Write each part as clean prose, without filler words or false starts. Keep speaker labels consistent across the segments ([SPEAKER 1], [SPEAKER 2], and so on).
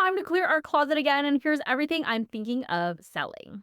[SPEAKER 1] time to clear our closet again, and here's everything I'm thinking of selling.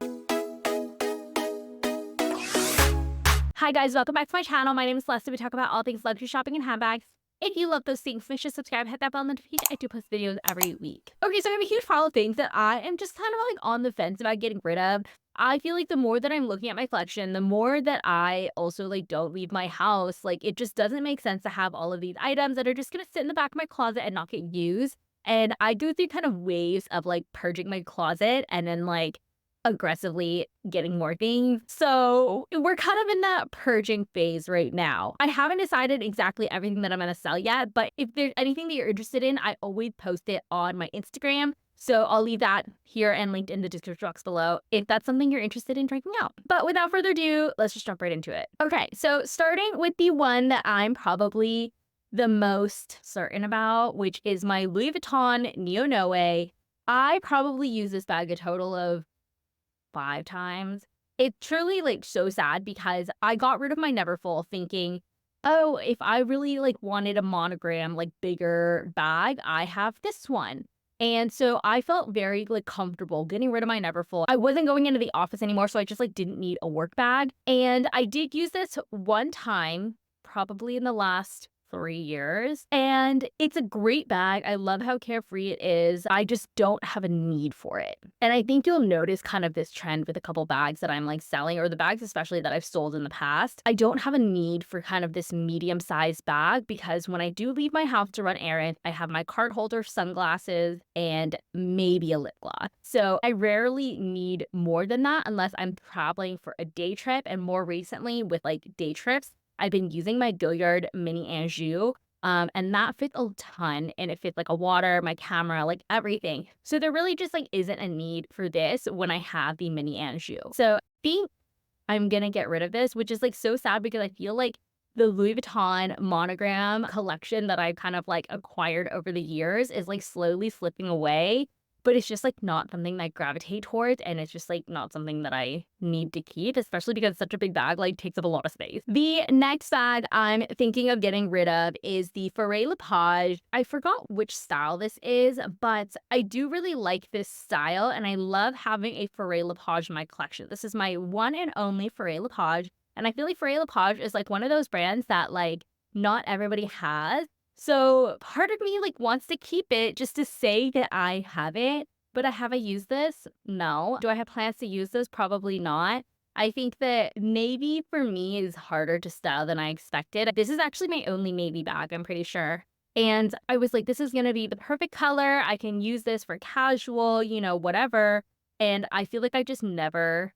[SPEAKER 1] Hi guys, welcome back to my channel. My name is Celesta. We talk about all things luxury shopping and handbags. If you love those things, make sure to subscribe, hit that bell notification. I do post videos every week. Okay, so I have a huge pile of things that I am just kind of like on the fence about getting rid of. I feel like the more that I'm looking at my collection, the more that I also like don't leave my house. Like it just doesn't make sense to have all of these items that are just gonna sit in the back of my closet and not get used. And I go through kind of waves of like purging my closet and then like aggressively getting more things. So we're kind of in that purging phase right now. I haven't decided exactly everything that I'm going to sell yet, but if there's anything that you're interested in, I always post it on my Instagram. So I'll leave that here and linked in the description box below if that's something you're interested in checking out. But without further ado, let's just jump right into it. Okay, so starting with the one that I'm probably the most certain about, which is my Louis Vuitton Neo Noe. I probably use this bag a total of 5 times. It's truly, like, so sad because I got rid of my Neverfull thinking, "Oh, if I really, like, wanted a monogram, like, bigger bag, I have this one." And so I felt very, like, comfortable getting rid of my Neverfull. I wasn't going into the office anymore, so I just, like, didn't need a work bag. And I did use this one time, probably in the last 3 years, and it's a great bag. I love how carefree it is. I just don't have a need for it. And I think you'll notice kind of this trend with a couple bags that I'm like selling, or the bags especially that I've sold in the past. I don't have a need for kind of this medium-sized bag because when I do leave my house to run errands, I have my card holder, sunglasses, and maybe a lip gloss. So I rarely need more than that unless I'm traveling for a day trip. And more recently with like day trips, I've been using my Gilliard Mini Anjou, and that fits a ton, and it fits like a water, my camera, like everything. So there really just like isn't a need for this when I have the Mini Anjou. So I think I'm gonna get rid of this, which is like so sad because I feel like the Louis Vuitton monogram collection that I've kind of like acquired over the years is like slowly slipping away. But it's just like not something that I gravitate towards, and it's just like not something that I need to keep, especially because such a big bag like takes up a lot of space. The next bag I'm thinking of getting rid of is the Foray Lepage. I forgot which style this is, but I do really like this style, and I love having a Foray Lepage in my collection. This is my one and only Foray Lepage, and I feel like Foray Lepage is like one of those brands that like not everybody has. So part of me like wants to keep it just to say that I have it, but have I used this? No. Do I have plans to use this? Probably not. I think that navy for me is harder to style than I expected. This is actually my only navy bag, I'm pretty sure. And I was like, this is going to be the perfect color. I can use this for casual, whatever. And I feel like I just never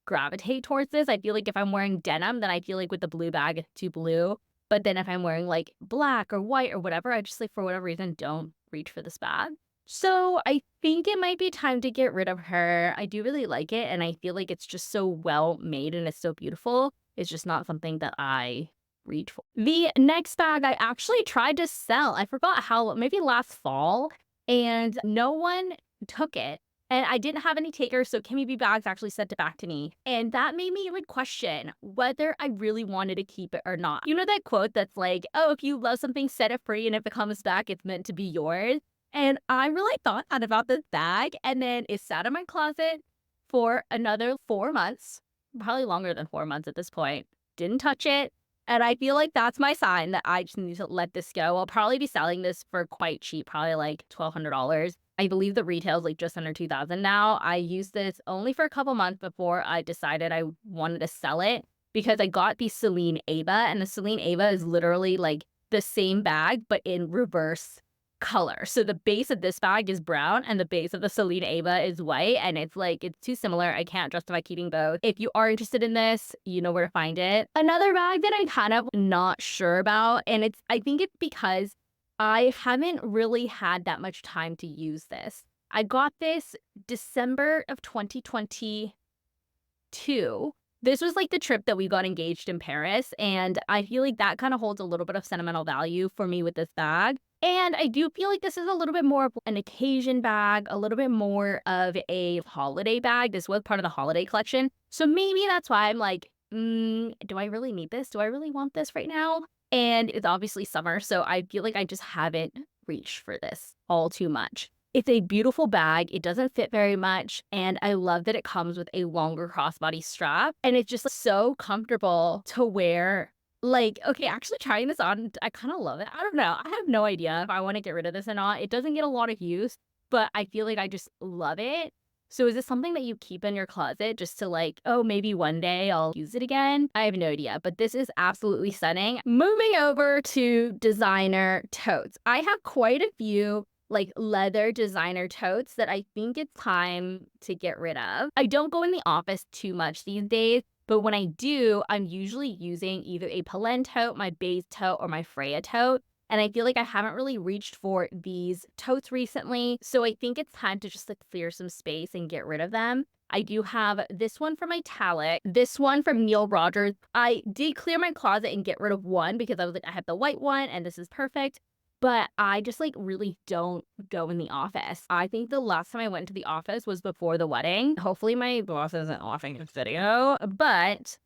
[SPEAKER 1] gravitate towards this. I feel like if I'm wearing denim, then I feel like with the blue bag, it's too blue. But then if I'm wearing like black or white or whatever, I just like for whatever reason don't reach for this bag. So I think it might be time to get rid of her. I do really like it, and I feel like it's just so well made and it's so beautiful. It's just not something that I reach for. The next bag I actually tried to sell. I forgot how, maybe last fall, and no one took it. And I didn't have any takers, so Kimmy B Bags actually sent it back to me. And that made me like question whether I really wanted to keep it or not. You know that quote that's like, oh, if you love something, set it free, and if it comes back, it's meant to be yours. And I really thought that about this bag, and then it sat in my closet for another 4 months, probably longer than 4 months at this point. Didn't touch it. And I feel like that's my sign that I just need to let this go. I'll probably be selling this for quite cheap, probably like $1,200. I believe the retail is like just under 2,000 now. I used this only for a couple months before I decided I wanted to sell it because I got the Celine Ava, and the Celine Ava is literally like the same bag but in reverse color. So the base of this bag is brown and the base of the Celine Ava is white, and it's like it's too similar. I can't justify keeping both. If you are interested in this, you know where to find it. Another bag that I'm kind of not sure about, and I think it's because I haven't really had that much time to use this. I got this December of 2022. This was like the trip that we got engaged in Paris, and I feel like that kind of holds a little bit of sentimental value for me with this bag. And I do feel like this is a little bit more of an occasion bag, a little bit more of a holiday bag. This was part of the holiday collection. So maybe that's why I'm like, do I really need this? Do I really want this right now? And it's obviously summer, so I feel like I just haven't reached for this all too much. It's a beautiful bag. It doesn't fit very much, and I love that it comes with a longer crossbody strap, and it's just so comfortable to wear. Like, okay, actually trying this on, I kind of love it. I don't know. I have no idea if I want to get rid of this or not. It doesn't get a lot of use, but I feel like I just love it. So is this something that you keep in your closet just to like, oh, maybe one day I'll use it again? I have no idea, but this is absolutely stunning. Moving over to designer totes. I have quite a few like leather designer totes that I think it's time to get rid of. I don't go in the office too much these days, but when I do, I'm usually using either a Palen tote, my Baze tote, or my Freya tote. And I feel like I haven't really reached for these totes recently. So I think it's time to just like clear some space and get rid of them. I do have this one from Italic, this one from Neil Rogers. I did clear my closet and get rid of one because I was like, I have the white one and this is perfect. But I just like really don't go in the office. I think the last time I went to the office was before the wedding. Hopefully my boss isn't watching this video, but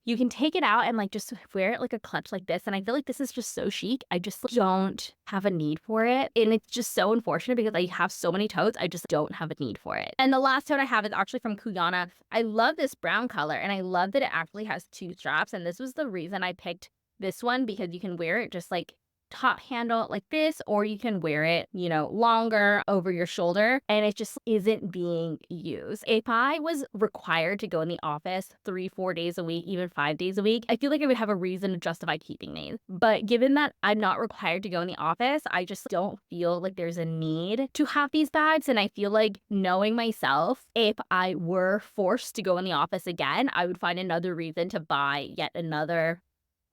[SPEAKER 1] you can take it out and like just wear it like a clutch like this. And I feel like this is just so chic. I just don't have a need for it. And it's just so unfortunate because I have so many totes. I just don't have a need for it. And the last tote I have is actually from Kuyana. I love this brown color and I love that it actually has two straps. And this was the reason I picked this one because you can wear it just like top handle like this, or you can wear it, you know, longer over your shoulder, and it just isn't being used. If I was required to go in the office 3-4 days a week, even 5 days a week, I feel like I would have a reason to justify keeping these. But given that I'm not required to go in the office, I just don't feel like there's a need to have these bags. And I feel like, knowing myself, if I were forced to go in the office again, I would find another reason to buy yet another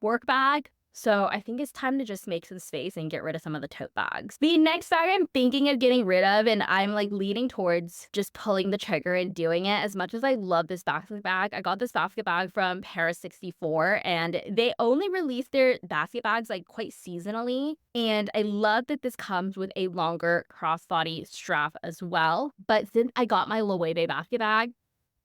[SPEAKER 1] work bag. So I think it's time to just make some space and get rid of some of the tote bags. The next bag I'm thinking of getting rid of, and I'm like leaning towards just pulling the trigger and doing it. As much as I love this basket bag, I got this basket bag from Paris 64, and they only release their basket bags like quite seasonally. And I love that this comes with a longer crossbody strap as well. But since I got my Loewe basket bag,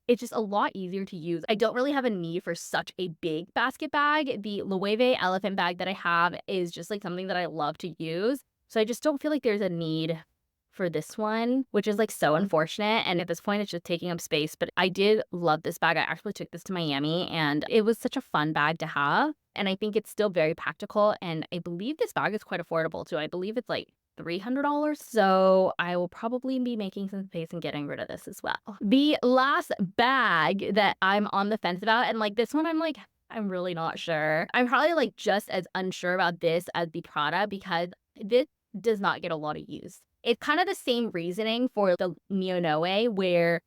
[SPEAKER 1] it's just a lot easier to use. I don't really have a need for such a big basket bag. The Loewe elephant bag that I have is just like something that I love to use. So I just don't feel like there's a need for this one, which is like so unfortunate. And at this point, it's just taking up space. But I did love this bag. I actually took this to Miami and it was such a fun bag to have. And I think it's still very practical. And I believe this bag is quite affordable too. I believe it's like $300. So I will probably be making some space and getting rid of this as well. The last bag that I'm on the fence about, and like this one, I'm really not sure. I'm probably like just as unsure about this as the Prada because this does not get a lot of use. It's kind of the same reasoning for the Neo Noe, where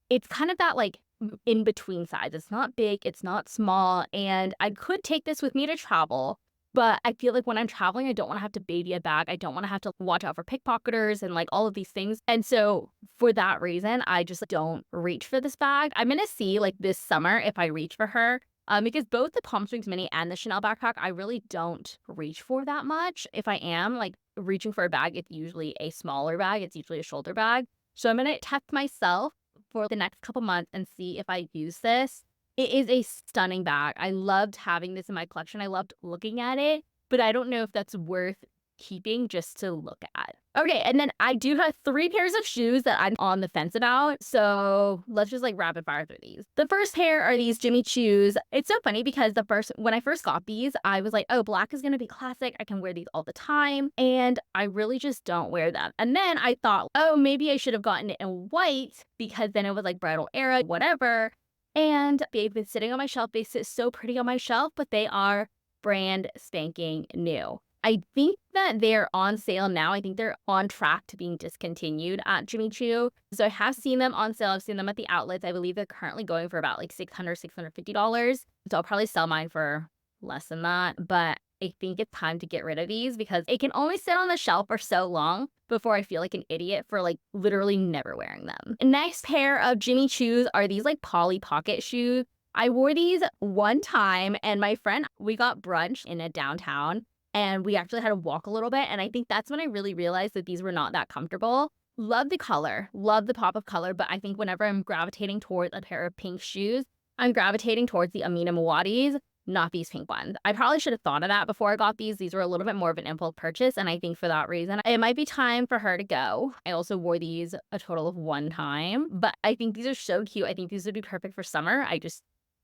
[SPEAKER 1] it's kind of that like in between size. It's not big, it's not small, and I could take this with me to travel. But I feel like when I'm traveling, I don't want to have to baby a bag. I don't want to have to watch out for pickpocketers and like all of these things. And so for that reason, I just don't reach for this bag. I'm going to see like this summer if I reach for her. Because both the Palm Springs Mini and the Chanel backpack, I really don't reach for that much. If I am like reaching for a bag, it's usually a smaller bag. It's usually a shoulder bag. So I'm going to test myself for the next couple months and see if I use this. It is a stunning bag. I loved having this in my collection. I loved looking at it, but I don't know if that's worth keeping just to look at. Okay, and then I do have 3 pairs of shoes that I'm on the fence about. So let's just like rapid fire through these. The first pair are these Jimmy Choos. It's so funny because when I first got these, I was like, oh, black is gonna be classic. I can wear these all the time. And I really just don't wear them. And then I thought, oh, maybe I should have gotten it in white because then it was like bridal era, whatever. And they've been sitting on my shelf. They sit so pretty on my shelf, but they are brand spanking new. I think that they're on sale now. I think they're on track to being discontinued at Jimmy Choo. So I have seen them on sale. I've seen them at the outlets. I believe they're currently going for about like $600, $650. So I'll probably sell mine for less than that. But I think it's time to get rid of these because it can only sit on the shelf for so long before I feel like an idiot for like literally never wearing them. Next pair of Jimmy Choos are these like Polly Pocket shoes. I wore these one time and my friend, we got brunch in a downtown and we actually had to walk a little bit. And I think that's when I really realized that these were not that comfortable. Love the color, love the pop of color, but I think whenever I'm gravitating towards a pair of pink shoes, I'm gravitating towards the Amina Muad'Dis. not these pink ones. I probably should have thought of that before I got these. These were a little bit more of an impulse purchase, and I think for that reason, it might be time for her to go. I also wore these a total of 1 time, but I think these are so cute. I think these would be perfect for summer. I just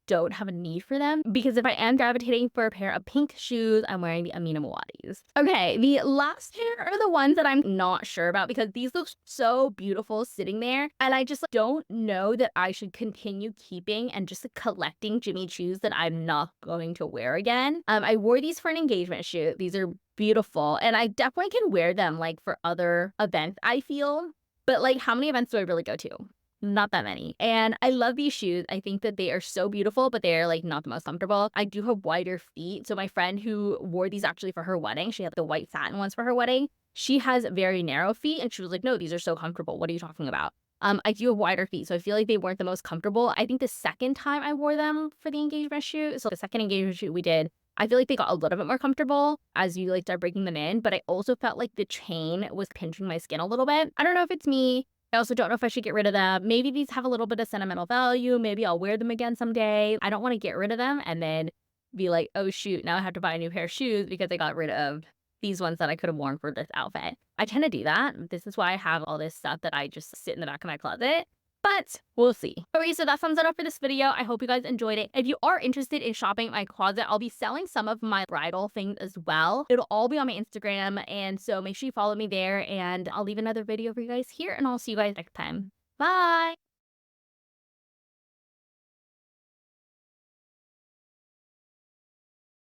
[SPEAKER 1] don't have a need for them because if I am gravitating for a pair of pink shoes, I'm wearing the Amina Mawadis. Okay, the last pair are the ones that I'm not sure about because these look so beautiful sitting there, and I just don't know that I should continue keeping and just collecting Jimmy Choos that I'm not going to wear again. I wore these for an engagement shoot. These are beautiful, and I definitely can wear them like for other events, I feel. But like, how many events do I really go to? Not that many. And I love these shoes. I think that they are so beautiful, but they're like not the most comfortable. I do have wider feet. So my friend who wore these actually for her wedding, she had the white satin ones for her wedding. She has very narrow feet and she was like, no, these are so comfortable. What are you talking about? I do have wider feet, so I feel like they weren't the most comfortable. I think the second time I wore them for the engagement shoot, so the second engagement shoot we did, I feel like they got a little bit more comfortable as you like start breaking them in, but I also felt like the chain was pinching my skin a little bit. I don't know if it's me. I also don't know if I should get rid of them. Maybe these have a little bit of sentimental value. Maybe I'll wear them again someday. I don't want to get rid of them and then be like, oh shoot, now I have to buy a new pair of shoes because I got rid of these ones that I could have worn for this outfit. I tend to do that. This is why I have all this stuff that I just sit in the back of my closet. But we'll see. Okay, so that sums it up for this video. I hope you guys enjoyed it. If you are interested in shopping my closet, I'll be selling some of my bridal things as well. It'll all be on my Instagram, and so make sure you follow me there, and I'll leave another video for you guys here, and I'll see you guys next time. Bye!